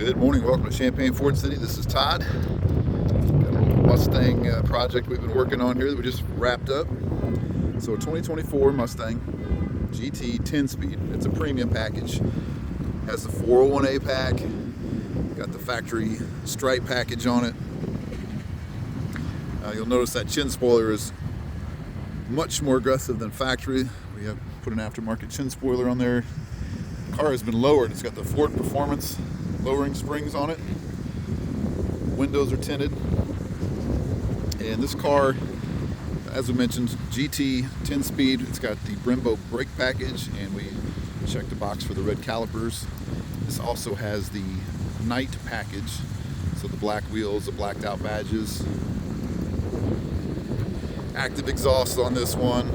Good morning, welcome to Champaign Ford City. This is Todd. Got a little Mustang project we've been working on here that we just wrapped up. So a 2024 Mustang GT 10-speed. It's a premium package. Has the 401A pack. Got the factory stripe package on it. You'll notice that chin spoiler is much more aggressive than factory. We have put an aftermarket chin spoiler on there. The car has been lowered. It's got the Ford Performance lowering springs on it. Windows are tinted. And this car, as we mentioned, GT 10-speed. It's got the BREMBO brake package, and we checked the box for the red calipers. This also has the NITE package, so the black wheels, the blacked out badges. Active exhaust on this one.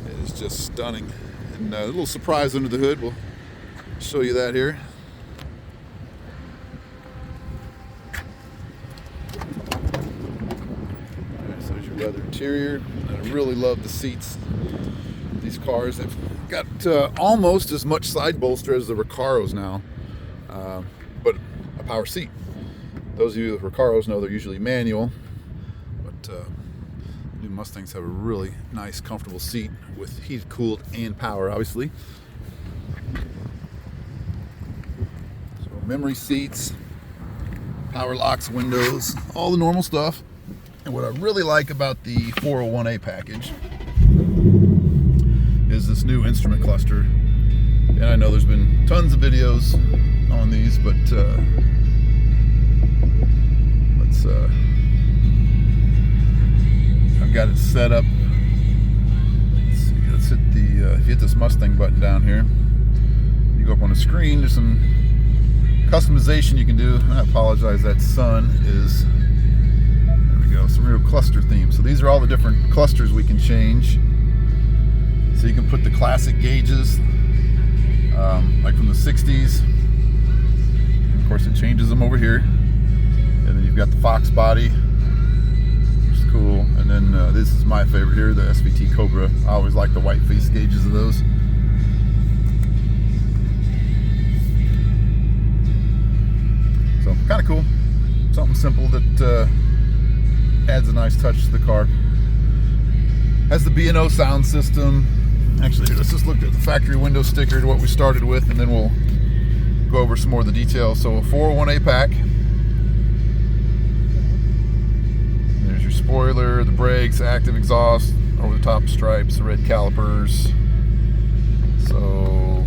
It is just stunning. And a little surprise under the hood. We'll show you that here. So there's your leather interior. And I really love the seats. These cars have got almost as much side bolster as the Recaros now, but a power seat. Those of you with Recaros know they're usually manual, but new Mustangs have a really nice, comfortable seat with heated, cooled, and power, obviously. So memory seats, power locks, windows, all the normal stuff. And what I really like about the 401A package is this new instrument cluster. And I know there's been tons of videos on these, but I've got it set up. Let's see, let's hit the if you hit this Mustang button down here, you go up on the screen. There's some customization you can do. I apologize, that sun is, there we go, some real cluster themes. So these are all the different clusters we can change. So you can put the classic gauges, like from the 60s. Of course, it changes them over here. And then you've got the Fox body, which is cool. And then this is my favorite here, the SVT Cobra. I always like the white face gauges of those. So kind of cool. Something simple that adds a nice touch to the car. Has the B&O sound system. Actually, let's just look at the factory window sticker, what we started with, and then we'll go over some more of the details. So a 401A pack. There's your spoiler, the brakes, active exhaust, over the top stripes, the red calipers. So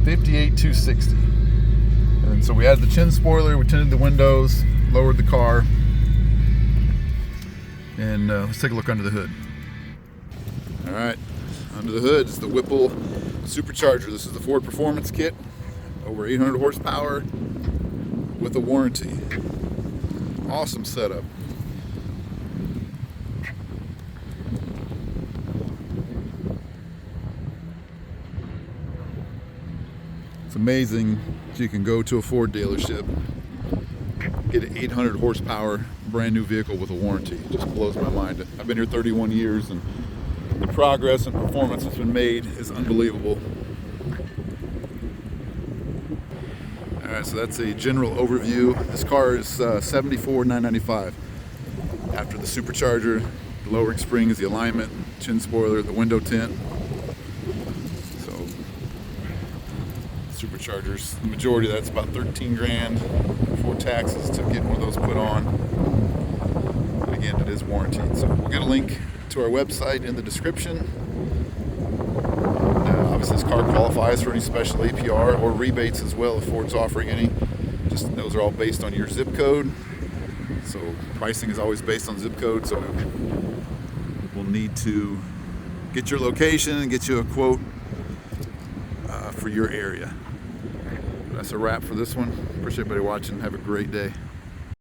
58,260. And so we added the chin spoiler, we tinted the windows, lowered the car, and let's take a look under the hood. All right, under the hood is the Whipple Supercharger. This is the Ford Performance kit, over 800 horsepower with a warranty. Awesome setup. It's amazing that you can go to a Ford dealership, get an 800 horsepower brand new vehicle with a warranty. It just blows my mind. I've been here 31 years, and the progress and performance that's been made is unbelievable. Alright, so that's a general overview. This car is $74,995. After the supercharger, the lowering springs, the alignment, chin spoiler, the window tint. So superchargers, the majority of that's about 13 grand before taxes to get one of those put on. But again, it is warranted. So we'll get a link to our website in the description. Obviously, this car qualifies for any special APR or rebates as well if Ford's offering any. Just those are all based on your zip code. So pricing is always based on zip code. So we'll need to get your location and get you a quote for your area. That's a wrap for this one. Appreciate everybody watching. Have a great day.